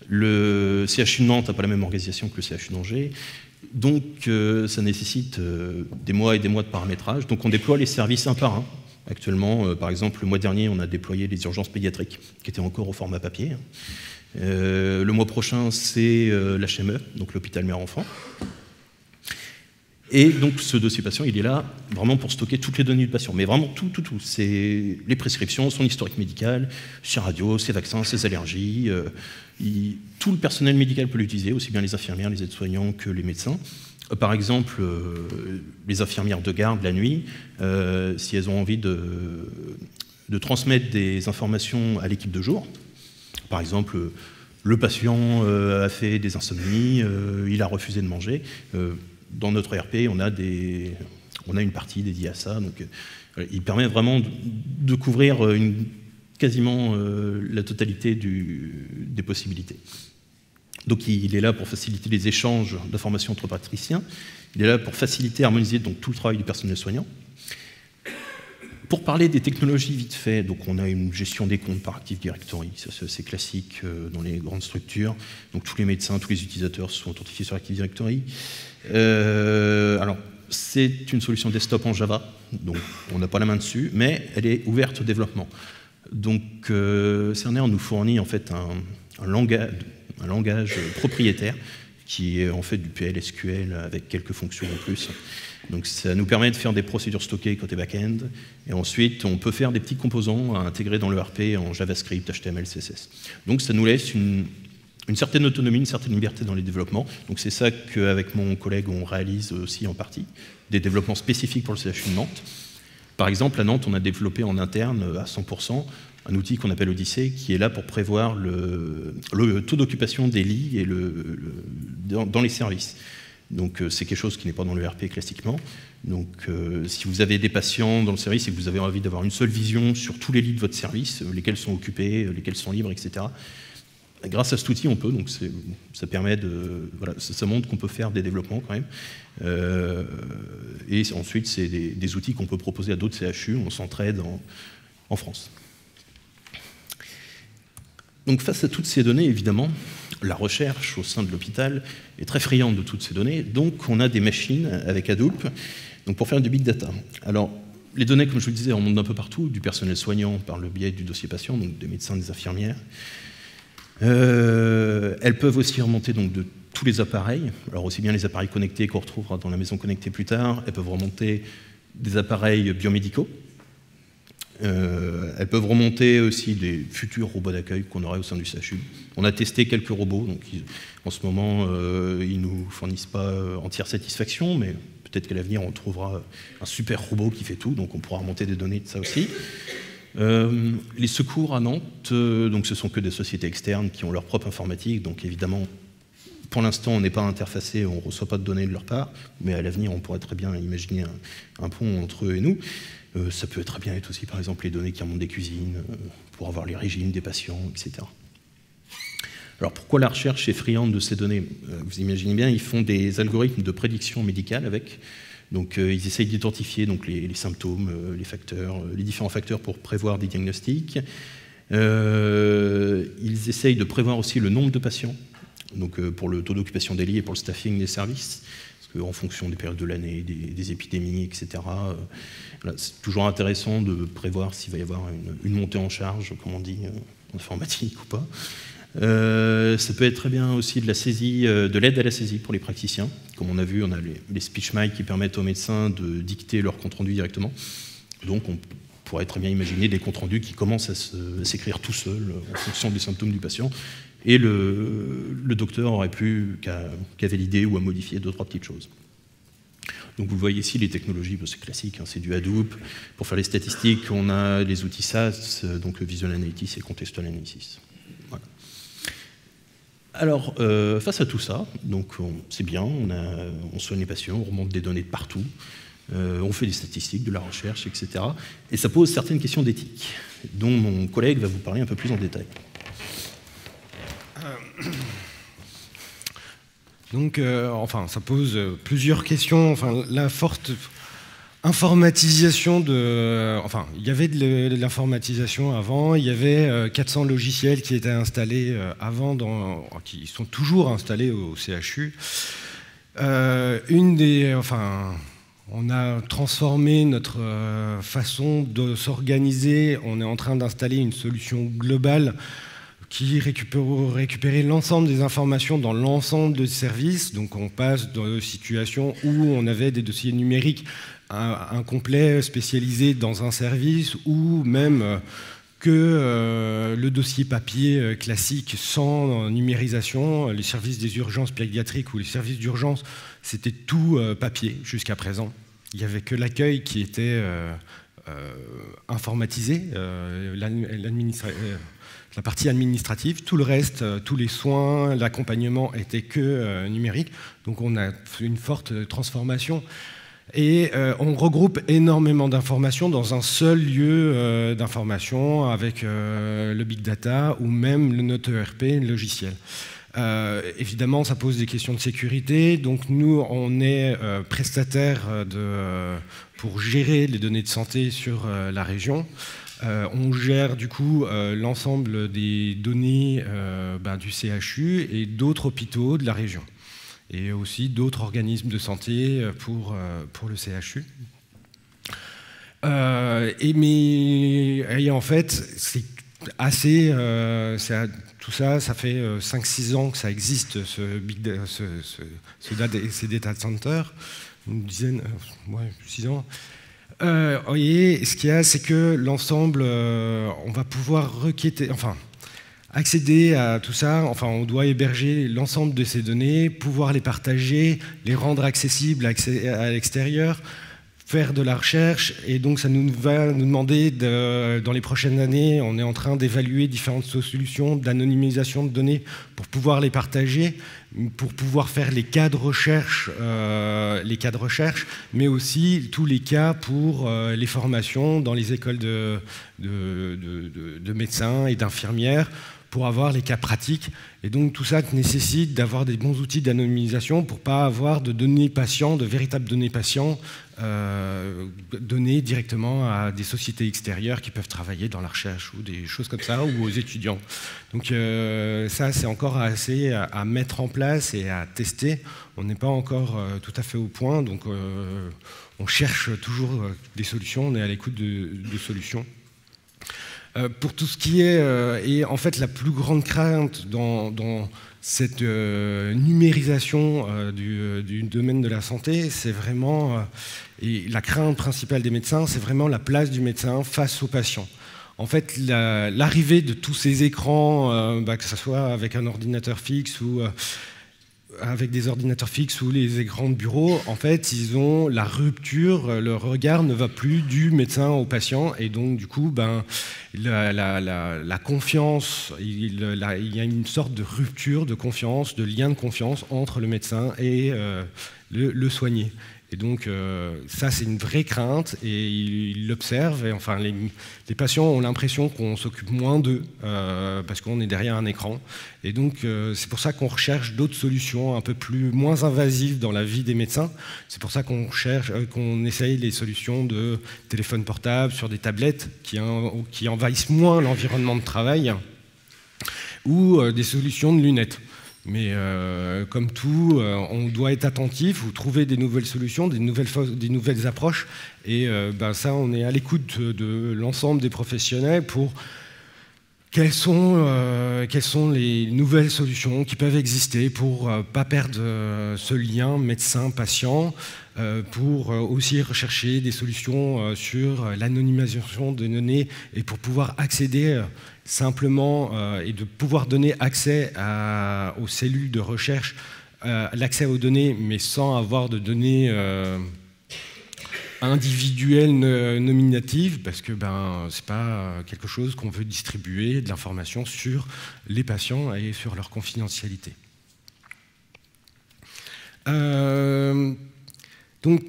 Le CHU de Nantes n'a pas la même organisation que le CHU d'Angers. Donc, ça nécessite des mois et des mois de paramétrage. Donc, on déploie les services un par un. Actuellement, par exemple, le mois dernier, on a déployé les urgences pédiatriques, qui étaient encore au format papier. Le mois prochain, c'est l'HME, donc l'hôpital mère-enfant. Et donc, ce dossier patient, il est là vraiment pour stocker toutes les données du patient. Mais vraiment tout. C'est les prescriptions, son historique médical, ses radios, ses vaccins, ses allergies. Tout le personnel médical peut l'utiliser, aussi bien les infirmières, les aides-soignants que les médecins. Par exemple, les infirmières de garde la nuit, si elles ont envie de transmettre des informations à l'équipe de jour. Par exemple, le patient a fait des insomnies, il a refusé de manger. Dans notre ERP, on a une partie dédiée à ça. Donc, il permet vraiment de couvrir quasiment la totalité des possibilités. Donc, il est là pour faciliter les échanges d'informations entre praticiens. Il est là pour faciliter et harmoniser donc, tout le travail du personnel soignant. Pour parler des technologies vite fait, donc on a une gestion des comptes par Active Directory, ça c'est assez classique dans les grandes structures. Donc tous les médecins, tous les utilisateurs sont authentifiés sur Active Directory. Alors c'est une solution desktop en Java, donc on n'a pas la main dessus, mais elle est ouverte au développement. Donc Cerner nous fournit en fait un langage propriétaire qui est en fait du PL/SQL avec quelques fonctions en plus. Donc ça nous permet de faire des procédures stockées côté back-end, et ensuite on peut faire des petits composants à intégrer dans le ERP en JavaScript, HTML, CSS. Donc ça nous laisse une certaine autonomie, une certaine liberté dans les développements. Donc c'est ça qu'avec mon collègue on réalise aussi en partie, des développements spécifiques pour le CHU de Nantes. Par exemple à Nantes on a développé en interne à 100% un outil qu'on appelle Odyssey, qui est là pour prévoir le taux d'occupation des lits et dans les services. Donc c'est quelque chose qui n'est pas dans le ERP classiquement. Donc si vous avez des patients dans le service et que vous avez envie d'avoir une seule vision sur tous les lits de votre service, lesquels sont occupés, lesquels sont libres, etc. Grâce à cet outil, on peut. Donc ça permet de, voilà, ça montre qu'on peut faire des développements quand même. Et ensuite, c'est des outils qu'on peut proposer à d'autres CHU. On s'entraide en France. Donc face à toutes ces données, évidemment, la recherche au sein de l'hôpital est très friande de toutes ces données. Donc on a des machines avec Hadoop donc pour faire du big data. Alors les données, comme je vous le disais, remontent d'un peu partout, du personnel soignant par le biais du dossier patient, donc des médecins, des infirmières. Elles peuvent aussi remonter donc, de tous les appareils, alors aussi bien les appareils connectés qu'on retrouvera dans la maison connectée plus tard. Elles peuvent remonter des appareils biomédicaux. Elles peuvent remonter aussi des futurs robots d'accueil qu'on aurait au sein du CHU. On a testé quelques robots, donc en ce moment, ils ne nous fournissent pas entière satisfaction, mais peut-être qu'à l'avenir, on trouvera un super robot qui fait tout, donc on pourra remonter des données de ça aussi. Les secours à Nantes, donc ce sont que des sociétés externes qui ont leur propre informatique, donc évidemment, pour l'instant, on n'est pas interfacé, on ne reçoit pas de données de leur part, mais à l'avenir, on pourrait très bien imaginer un pont entre eux et nous. Ça peut très bien être aussi, par exemple, les données qui remontent des cuisines, pour avoir les régimes des patients, etc. Alors, pourquoi la recherche est friande de ces données? Vous imaginez bien, ils font des algorithmes de prédiction médicale avec. Donc, ils essayent d'identifier donc, les symptômes, les facteurs, les différents facteurs pour prévoir des diagnostics. Ils essayent de prévoir aussi le nombre de patients, donc pour le taux d'occupation des lits et pour le staffing des services. En fonction des périodes de l'année, des épidémies, etc. Voilà, c'est toujours intéressant de prévoir s'il va y avoir une montée en charge, comme on dit, en informatique ou pas. Ça peut être très bien aussi de la saisie, de l'aide à la saisie pour les praticiens. Comme on a vu, on a les SpeechMice qui permettent aux médecins de dicter leur compte-rendu directement. Donc on pourrait très bien imaginer des comptes-rendus qui commencent à s'écrire tout seuls en fonction des symptômes du patient. Et le docteur n'aurait plus qu'à valider ou à modifier 2 ou 3 petites choses. Donc vous voyez ici les technologies, c'est classique, hein, c'est du Hadoop. Pour faire les statistiques, on a les outils SAS, donc Visual Analytics et Contextual Analysis. Voilà. Alors, face à tout ça, donc c'est bien, on soigne les patients, on remonte des données de partout. on fait des statistiques, de la recherche, etc. Et ça pose certaines questions d'éthique, dont mon collègue va vous parler un peu plus en détail. Donc, enfin, ça pose plusieurs questions. Enfin, la forte informatisation de... Enfin, il y avait de l'informatisation avant, il y avait 400 logiciels qui étaient installés avant, qui sont toujours installés au CHU. On a transformé notre façon de s'organiser. On est en train d'installer une solution globale qui récupérait l'ensemble des informations dans l'ensemble des services. Donc on passe de situations où on avait des dossiers numériques incomplets, spécialisés dans un service, ou même que le dossier papier classique sans numérisation, les services des urgences pédiatriques ou les services d'urgence, c'était tout papier jusqu'à présent. Il n'y avait que l'accueil qui était informatisé, la partie administrative. Tout le reste, tous les soins, l'accompagnement était que numérique. Donc on a fait une forte transformation. Et on regroupe énormément d'informations dans un seul lieu d'information avec le big data ou même notre ERP, le logiciel. Évidemment, ça pose des questions de sécurité. Donc nous, on est prestataire pour gérer les données de santé sur la région. On gère du coup l'ensemble des données du CHU et d'autres hôpitaux de la région, et aussi d'autres organismes de santé pour le CHU. Et en fait, c'est assez... tout ça, ça fait 5-6 ans que ça existe, ces data centers, une dizaine, 6 ans. Et ce qu'il y a, c'est que l'ensemble, on va pouvoir accéder à tout ça. Enfin, on doit héberger l'ensemble de ces données, pouvoir les partager, les rendre accessibles à l'extérieur, faire de la recherche. Et donc, ça va nous demander, dans les prochaines années, on est en train d'évaluer différentes solutions d'anonymisation de données pour pouvoir les partager, pour pouvoir faire les cas de recherche, mais aussi tous les cas pour les formations dans les écoles de médecins et d'infirmières, pour avoir les cas pratiques. Et donc tout ça nécessite d'avoir des bons outils d'anonymisation pour ne pas avoir de données patients, de véritables données patients, données directement à des sociétés extérieures qui peuvent travailler dans la recherche ou des choses comme ça, ou aux étudiants. Donc ça, c'est encore assez à mettre en place et à tester. On n'est pas encore tout à fait au point, donc on cherche toujours des solutions, on est à l'écoute de solutions. Pour tout ce qui est, et en fait la plus grande crainte dans cette numérisation du domaine de la santé, c'est vraiment, et la crainte principale des médecins, c'est vraiment la place du médecin face aux patients. En fait, l'arrivée de tous ces écrans, que ce soit avec un ordinateur fixe ou avec des ordinateurs fixes ou les écrans de bureau, en fait, ils ont la rupture, le regard ne va plus du médecin au patient, et donc du coup, la confiance, il y a une sorte de rupture de confiance, de lien de confiance entre le médecin et le soigné. Et donc ça, c'est une vraie crainte, et ils l'observent. Et enfin, les patients ont l'impression qu'on s'occupe moins d'eux parce qu'on est derrière un écran. Et donc c'est pour ça qu'on recherche d'autres solutions un peu moins invasives dans la vie des médecins. C'est pour ça qu'on essaye les solutions de téléphone portable sur des tablettes qui envahissent moins l'environnement de travail, ou des solutions de lunettes. Mais comme tout, on doit être attentif ou trouver des nouvelles solutions, des nouvelles approches. Et ça, on est à l'écoute de l'ensemble des professionnels pour quelles sont les nouvelles solutions qui peuvent exister pour ne pas perdre ce lien médecin-patient, pour aussi rechercher des solutions sur l'anonymisation des données et pour pouvoir accéder simplement et de pouvoir donner accès aux cellules de recherche, l'accès aux données, mais sans avoir de données individuelles nominatives, parce que c'est pas quelque chose qu'on veut distribuer, de l'information sur les patients et sur leur confidentialité. Donc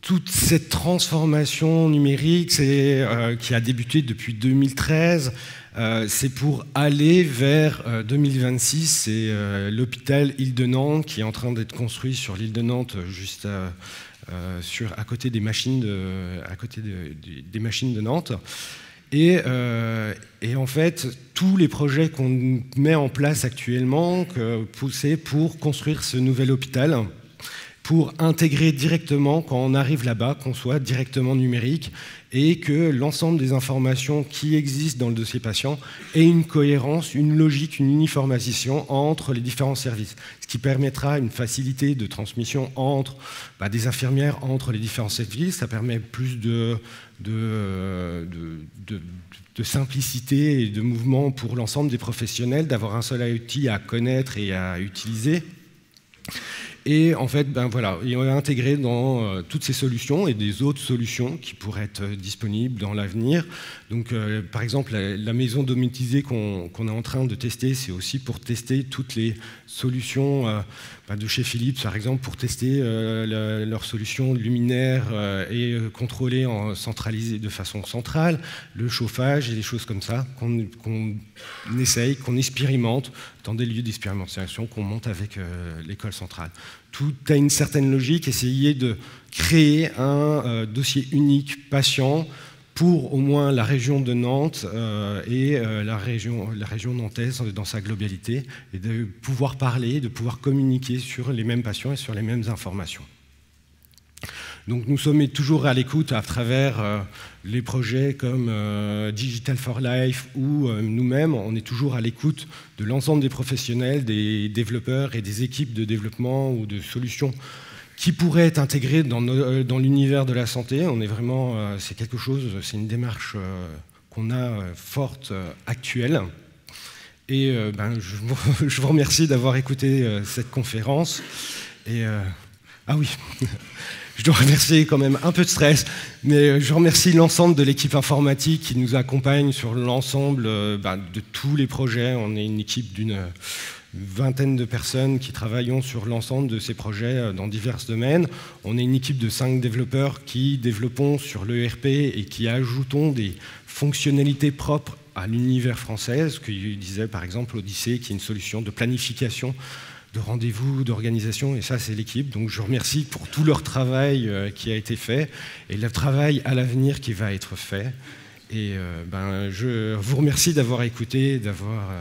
toute cette transformation numérique qui a débuté depuis 2013, c'est pour aller vers 2026. C'est l'hôpital Île de Nantes qui est en train d'être construit sur l'île de Nantes, juste à côté des machines des machines de Nantes. Et en fait, tous les projets qu'on met en place actuellement, c'est pour construire ce nouvel hôpital, pour intégrer directement, quand on arrive là-bas, qu'on soit directement numérique et que l'ensemble des informations qui existent dans le dossier patient aient une cohérence, une logique, une uniformisation entre les différents services, ce qui permettra une facilité de transmission entre des infirmières, entre les différents services. Ça permet plus de simplicité et de mouvement pour l'ensemble des professionnels, d'avoir un seul outil à connaître et à utiliser. Et en fait, voilà, on va intégrer dans toutes ces solutions et des autres solutions qui pourraient être disponibles dans l'avenir. Donc, par exemple, la maison domotisée qu'on est en train de tester, c'est aussi pour tester toutes les solutions de chez Philips, par exemple, pour tester leur solution luminaire et contrôler centralisée de façon centrale, le chauffage et des choses comme ça qu'on essaye, qu'on expérimente dans des lieux d'expérimentation qu'on monte avec l'école centrale. Tout a une certaine logique, essayer de créer un dossier unique patient pour au moins la région de Nantes et la région nantaise dans sa globalité, et de pouvoir parler, de pouvoir communiquer sur les mêmes patients et sur les mêmes informations. Donc nous sommes toujours à l'écoute à travers les projets comme Digital for Life ou nous-mêmes, on est toujours à l'écoute de l'ensemble des professionnels, des développeurs et des équipes de développement ou de solutions qui pourraient être intégrées dans l'univers de la santé. On est vraiment, c'est quelque chose, c'est une démarche qu'on a forte, actuelle. Et je vous remercie d'avoir écouté cette conférence. Et ah oui. Je dois remercier quand même un peu de stress, mais je remercie l'ensemble de l'équipe informatique qui nous accompagne sur l'ensemble de tous les projets. On est une équipe d'une vingtaine de personnes qui travaillons sur l'ensemble de ces projets dans divers domaines. On est une équipe de 5 développeurs qui développons sur l'ERP et qui ajoutons des fonctionnalités propres à l'univers français, ce que disait par exemple Odyssée, qui est une solution de planification de rendez-vous, d'organisation, et ça c'est l'équipe. Donc je remercie pour tout leur travail qui a été fait et le travail à l'avenir qui va être fait. Et je vous remercie d'avoir écouté, d'avoir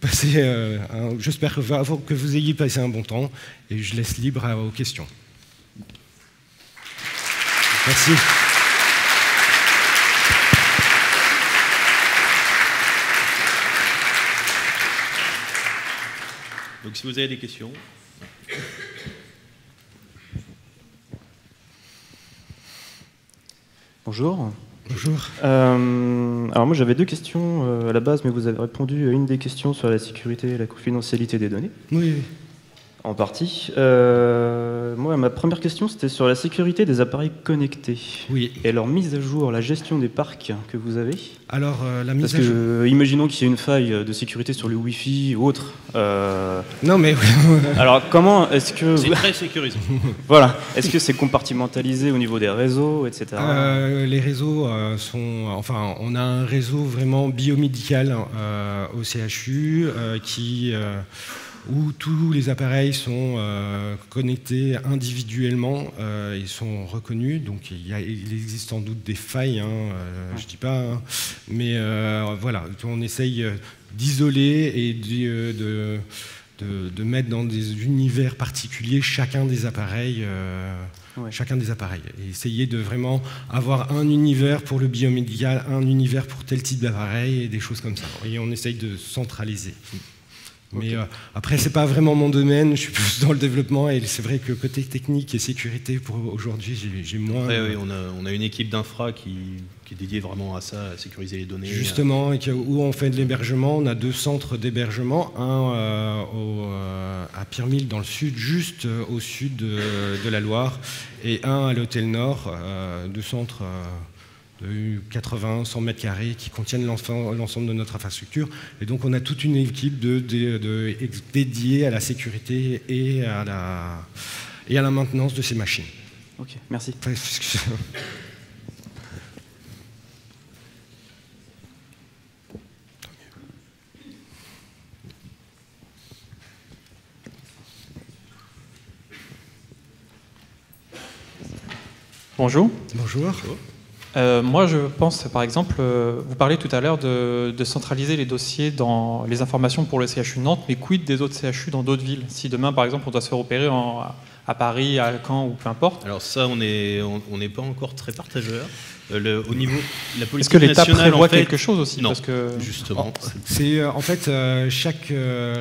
passé, j'espère que vous ayez passé un bon temps, et je laisse libre aux questions. Merci. Donc si vous avez des questions. Bonjour. Bonjour. Alors moi j'avais 2 questions à la base, mais vous avez répondu à une des questions sur la sécurité et la confidentialité des données. Oui. En partie. Moi, ma première question, c'était sur la sécurité des appareils connectés. Oui. Et leur mise à jour, la gestion des parcs que vous avez. Alors, la mise à jour... Parce que, imaginons qu'il y ait une faille de sécurité sur le Wi-Fi ou autre. Non, mais... Alors, comment est-ce que... C'est très sécurisé. Voilà. Est-ce que c'est compartimentalisé au niveau des réseaux, etc. Les réseaux sont... Enfin, on a un réseau vraiment biomédical au CHU où tous les appareils sont connectés individuellement, ils sont reconnus, donc il existe sans doute des failles, je ne dis pas, mais voilà, on essaye d'isoler et de mettre dans des univers particuliers chacun des appareils, et essayer de vraiment avoir un univers pour le biomédical, un univers pour tel type d'appareil, et des choses comme ça, et on essaye de centraliser. Mais après, c'est pas vraiment mon domaine, je suis plus dans le développement, et c'est vrai que côté technique et sécurité, pour aujourd'hui, j'ai moins... Après, oui, on a une équipe d'infra qui est dédiée vraiment à ça, à sécuriser les données. Justement, où on fait de l'hébergement, on a 2 centres d'hébergement, un à Pirmil dans le sud, juste au sud de la Loire, et un à l'Hôtel Nord, 2 centres... de 80-100 mètres carrés qui contiennent l'ensemble de notre infrastructure. Et donc on a toute une équipe dédiée à la sécurité et à la maintenance de ces machines. Ok, merci. Bonjour. Bonjour. Moi, je pense, par exemple, vous parlez tout à l'heure de centraliser les dossiers dans les informations pour le CHU de Nantes, mais quid des autres CHU dans d'autres villes? Si demain, par exemple, on doit se faire opérer à Paris, à Caen ou peu importe. Alors ça, on n'est pas encore très partageur. Au niveau de la politique Est-ce que l'État nationale, prévoit en fait, quelque chose aussi? non, Parce que... justement. C'est en fait chaque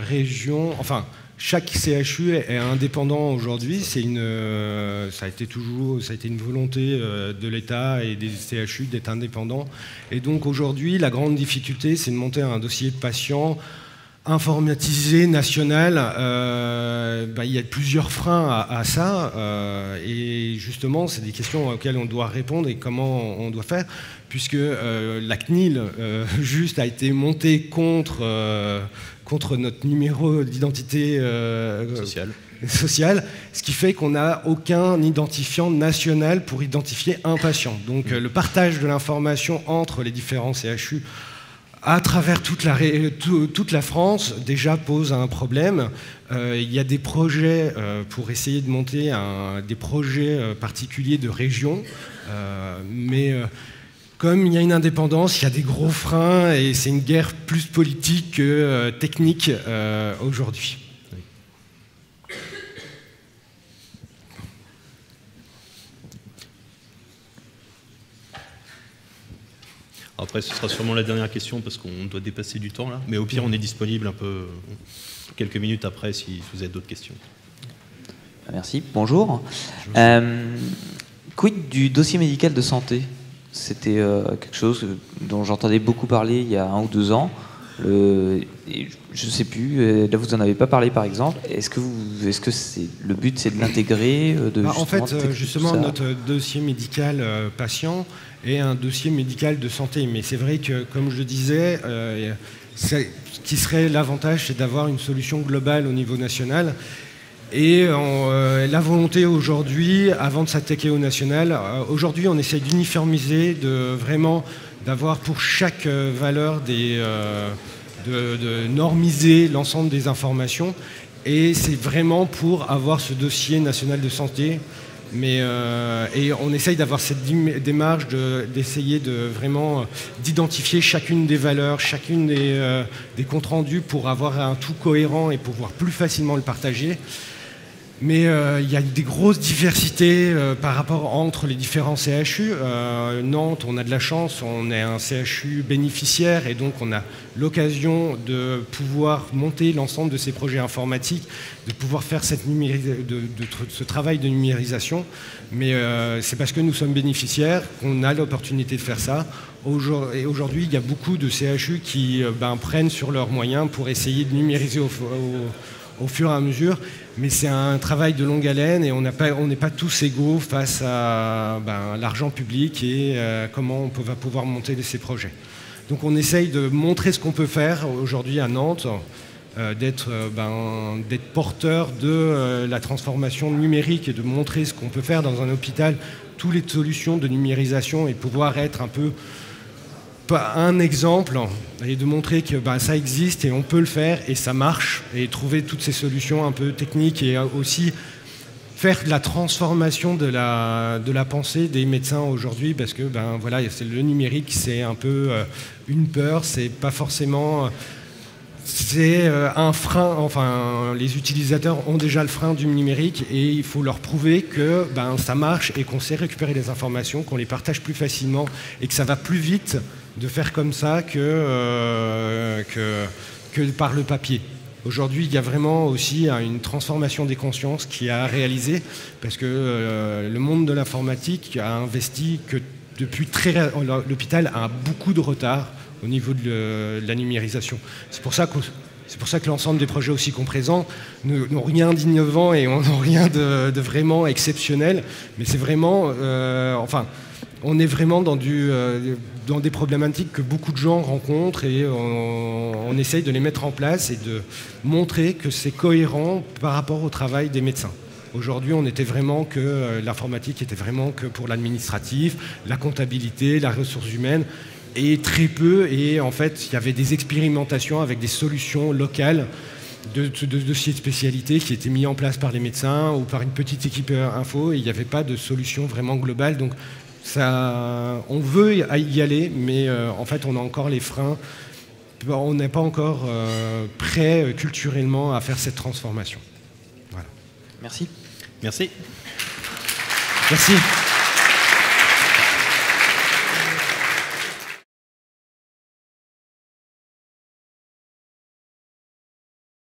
région, enfin chaque CHU est indépendant aujourd'hui. Ça a été une volonté de l'État et des CHU d'être indépendants. Et donc aujourd'hui, la grande difficulté, c'est de monter un dossier de patient informatisé, national. Il y a plusieurs freins à ça. Et justement, c'est des questions auxquelles on doit répondre et comment on doit faire, puisque la CNIL juste a été montée contre notre numéro d'identité sociale, ce qui fait qu'on n'a aucun identifiant national pour identifier un patient. Donc le partage de l'information entre les différents CHU à travers toute la France déjà pose un problème. Il y a des projets pour essayer de monter des projets particuliers de région, mais comme il y a une indépendance, il y a des gros freins et c'est une guerre plus politique que technique aujourd'hui. Après, ce sera sûrement la dernière question parce qu'on doit dépasser du temps là. Mais au pire, on est disponible un peu quelques minutes après si vous avez d'autres questions. Merci. Bonjour. Quid du dossier médical de santé? C'était quelque chose dont j'entendais beaucoup parler il y a 1 ou 2 ans. Je ne sais plus, là vous n'en avez pas parlé par exemple. Est-ce que le but c'est de l'intégrer en fait, justement, notre dossier médical patient est un dossier médical de santé. Mais c'est vrai que, comme je le disais, ce qui serait l'avantage, c'est d'avoir une solution globale au niveau national. Et la volonté aujourd'hui, avant de s'attaquer au national, aujourd'hui on essaie d'uniformiser, d'avoir pour chaque valeur de normiser l'ensemble des informations. Et c'est vraiment pour avoir ce dossier national de santé. Et on essaye d'avoir cette démarche d'essayer d'identifier chacune des valeurs, chacune des comptes rendus pour avoir un tout cohérent et pouvoir plus facilement le partager. Mais il y a des grosses diversités par rapport entre les différents CHU. Nantes, on a de la chance, on est un CHU bénéficiaire et donc on a l'occasion de pouvoir monter l'ensemble de ces projets informatiques, de pouvoir faire ce travail de numérisation. Mais c'est parce que nous sommes bénéficiaires qu'on a l'opportunité de faire ça. Et aujourd'hui, il y a beaucoup de CHU qui prennent sur leurs moyens pour essayer de numériser au fur et à mesure, mais c'est un travail de longue haleine et on n'est pas tous égaux face à l'argent public et comment on va pouvoir monter ces projets. Donc on essaye de montrer ce qu'on peut faire aujourd'hui à Nantes, d'être porteur de la transformation numérique et de montrer ce qu'on peut faire dans un hôpital, toutes les solutions de numérisation et pouvoir être un peu un exemple et de montrer que ça existe et on peut le faire et ça marche et trouver toutes ces solutions un peu techniques et aussi faire de la transformation de la pensée des médecins aujourd'hui parce que le numérique c'est un peu une peur, c'est pas forcément c'est un frein, enfin les utilisateurs ont déjà le frein du numérique et il faut leur prouver que ça marche et qu'on sait récupérer les informations, qu'on les partage plus facilement et que ça va plus vite de faire comme ça que par le papier. Aujourd'hui, il y a vraiment aussi une transformation des consciences qui a réalisé parce que le monde de l'informatique a investi que depuis l'hôpital a beaucoup de retard au niveau de la numérisation. C'est pour ça que l'ensemble des projets aussi qu'on présente n'ont rien d'innovant et n'ont rien de vraiment exceptionnel, mais c'est vraiment... on est vraiment dans des problématiques que beaucoup de gens rencontrent et on essaye de les mettre en place et de montrer que c'est cohérent par rapport au travail des médecins. Aujourd'hui, on était vraiment que l'informatique était vraiment que pour l'administratif, la comptabilité, la ressources humaines, et très peu. Et en fait, il y avait des expérimentations avec des solutions locales de dossiers de spécialité qui étaient mis en place par les médecins ou par une petite équipe info, et il n'y avait pas de solution vraiment globale. Donc ça, on veut y aller, mais en fait on a encore les freins, on n'est pas encore prêt culturellement à faire cette transformation. Voilà. Merci. Merci. Merci.